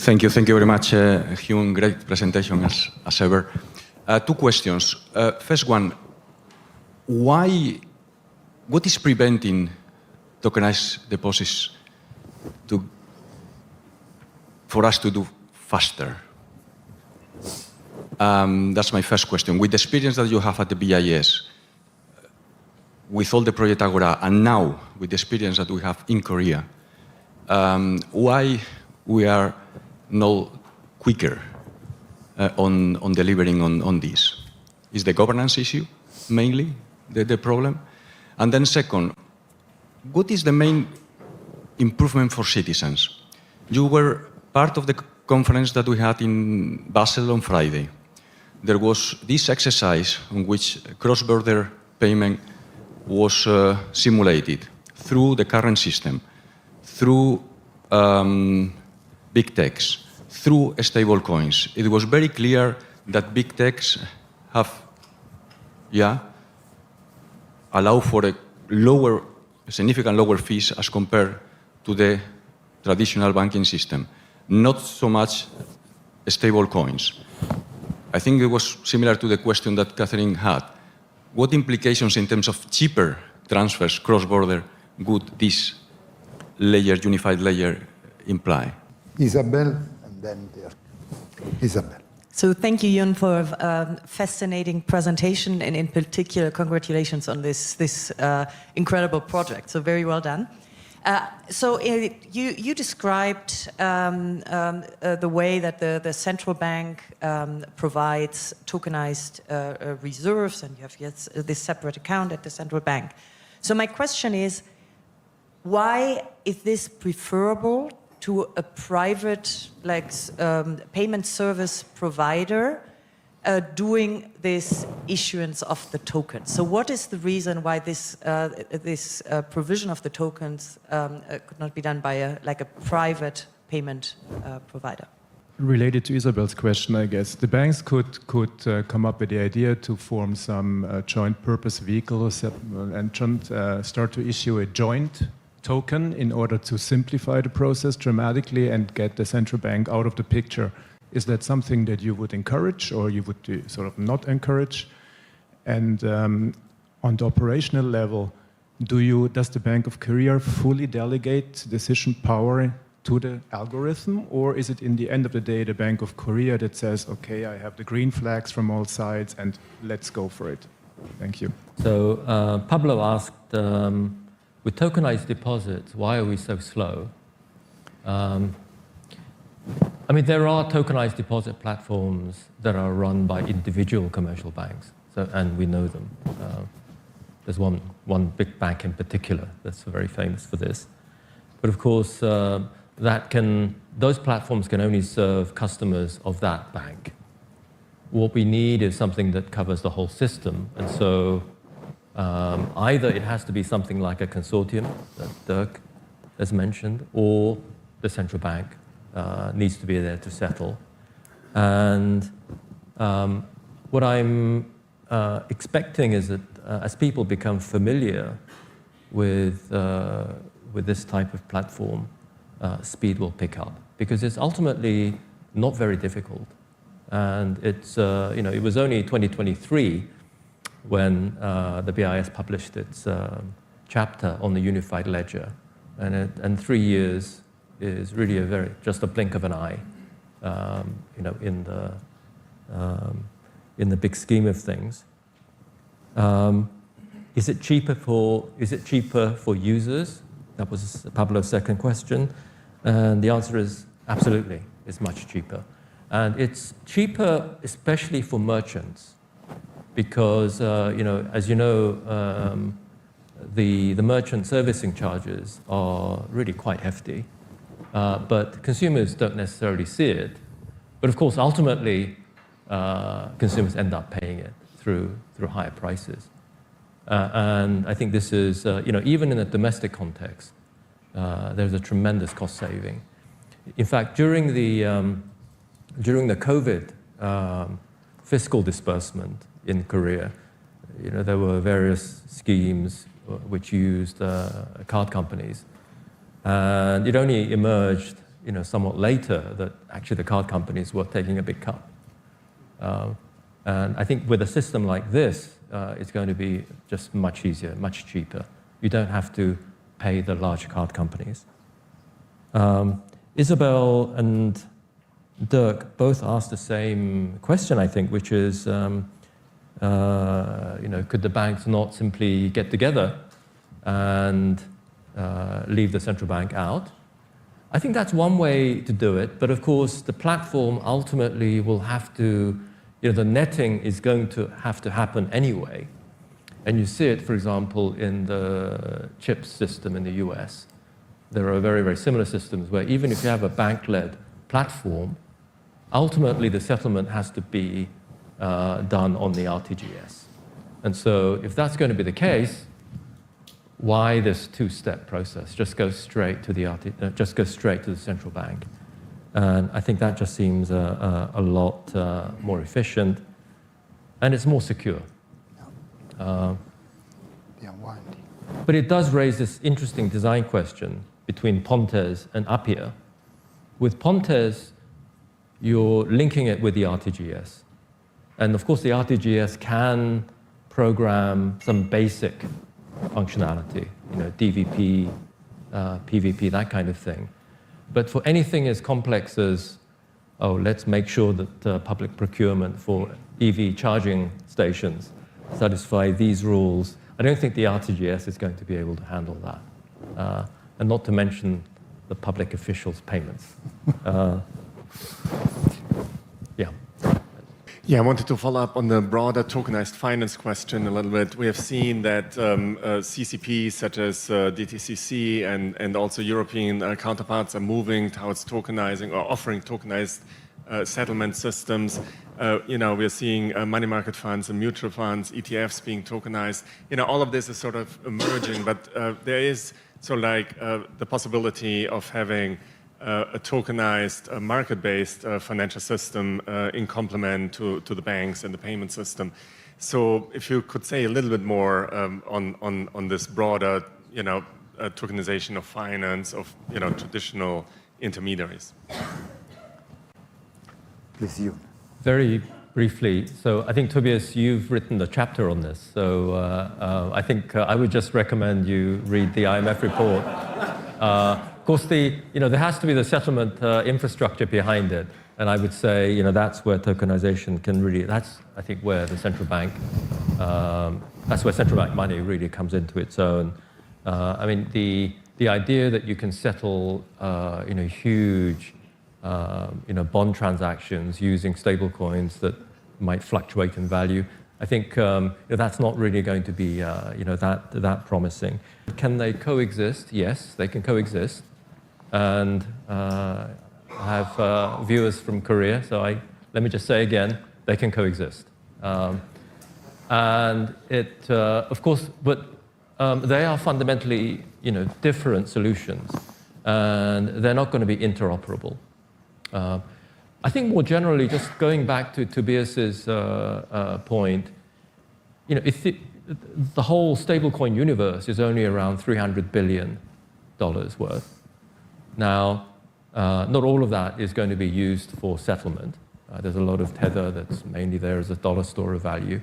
Thank you very much, Hyun. Great presentation as ever. Two questions. First one, what is preventing tokenized deposits for us to do faster? That's my first question. With the experience that you have at the BIS, with all the Project Agora, and now with the experience that we have in Korea, why we are not quicker on delivering on this? Is the governance issue mainly the problem? And then second, what is the main improvement for citizens? You were part of the conference that we had in Basel on Friday. There was this exercise on which cross-border payment was simulated through the current system, through big techs, through stablecoins. It was very clear that big techs have, allow for a significant lower fees as compared to the traditional banking system. Not so much stablecoins. I think it was similar to the question that Catherine had. What implications in terms of cheaper transfers cross-border would this unified layer imply? Isabel, and then Isabel. So thank you, Yun, for a fascinating presentation, and in particular, congratulations on this incredible project. So very well done. You described the way that the central bank provides tokenized reserves, and you have this separate account at the central bank. So my question is, why is this preferable to a private payment service provider doing this issuance of the tokens? So what is the reason why this provision of the tokens could not be done by a private payment provider? Related to Isabel's question, I guess, the banks could come up with the idea to form some joint purpose vehicles and start to issue a joint token in order to simplify the process dramatically and get the central bank out of the picture. Is that something that you would encourage, or you would sort of not encourage? And on the operational level, does the Bank of Korea fully delegate decision power to the algorithm, or is it in the end of the day the Bank of Korea that says, okay, I have the green flags from all sides and let's go for it? Thank you. So Pablo asked, with tokenized deposits, why are we so slow? I mean, there are tokenized deposit platforms that are run by individual commercial banks, and we know them. There's one big bank in particular that's very famous for this. But of course, those platforms can only serve customers of that bank. What we need is something that covers the whole system, and so either it has to be something like a consortium that Dirk has mentioned, or the central bank needs to be there to settle. And what I'm expecting is that as people become familiar with this type of platform, speed will pick up, because it's ultimately not very difficult. And it's, it was only 2023 when the BIS published its chapter on the unified ledger, and 3 years is really just a blink of an eye, in the big scheme of things. Is it cheaper for users? That was Pablo's second question, and the answer is absolutely. It's much cheaper, and it's cheaper especially for merchants, because as you know, the merchant servicing charges are really quite hefty. But consumers don't necessarily see it. But of course, ultimately, consumers end up paying it through higher prices. And I think this is, even in a domestic context, there's a tremendous cost saving. In fact, during the COVID fiscal disbursement in Korea, there were various schemes which used card companies. And it only emerged, somewhat later that actually the card companies were taking a big cut. And I think with a system like this, it's going to be just much easier, much cheaper. You don't have to pay the large card companies. Isabel and Dirk both asked the same question, I think, which is, could the banks not simply get together and leave the central bank out? I think that's one way to do it, but of course the platform ultimately will have to, the netting is going to have to happen anyway. And you see it, for example, in the CHIPS system in the US. There are very, very similar systems where even if you have a bank-led platform, ultimately the settlement has to be done on the RTGS. And so if that's going to be the case, why this two-step process? Just go straight to the central bank. And I think that just seems a lot more efficient, and it's more secure. But it does raise this interesting design question between Pontes and Appia. With Pontes, you're linking it with the RTGS. And of course, the RTGS can program some basic functionality, DVP, PVP, that kind of thing. But for anything as complex as, let's make sure that public procurement for EV charging stations satisfy these rules, I don't think the RTGS is going to be able to handle that. And not to mention the public officials' payments. Yeah, I wanted to follow up on the broader tokenized finance question a little bit. We have seen that CCPs such as DTCC and also European counterparts are moving towards tokenizing or offering tokenized settlement systems. We're seeing money market funds and mutual funds, ETFs being tokenized. All of this is sort of emerging, but there is sort of like the possibility of having a tokenized, market-based financial system in complement to the banks and the payment system. So if you could say a little bit more on this broader, tokenization of finance, of traditional intermediaries. Please, you. Very briefly, so I think, Tobias, you've written the chapter on this. So I think I would just recommend you read the IMF report. Of course, there has to be the settlement infrastructure behind it. And I would say, that's where tokenization can really, that's, I think, where the central bank, that's where central bank money really comes into its own. I mean, the idea that you can settle, huge, bond transactions using stablecoins that might fluctuate in value, I think that's not really going to be, that promising. Can they coexist? Yes, they can coexist. And I have viewers from Korea, so let me just say again, they can coexist. And it, of course, but they are fundamentally, different solutions, and they're not going to be interoperable. I think more generally, just going back to Tobias's point, the whole stablecoin universe is only around $300 billion worth. Now, not all of that is going to be used for settlement. There's a lot of tether that's mainly there as a dollar store of value.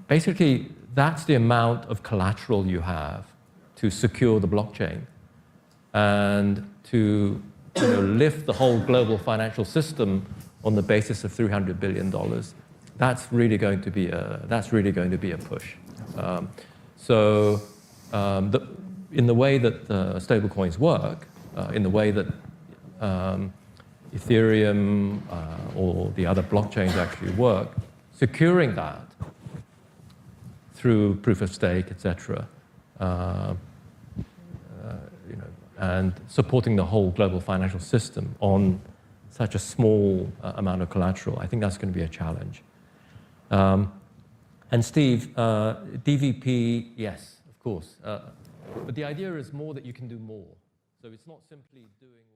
Basically, that's the amount of collateral you have to secure the blockchain and to lift the whole global financial system on the basis of $300 billion. That's really going to be a push. In the way that stablecoins work, in the way that Ethereum or the other blockchains actually work, securing that through proof of stake, etc., and supporting the whole global financial system on such a small amount of collateral, I think that's going to be a challenge. And Steve, DVP, yes, of course. But the idea is more that you can do more. So it's not simply doing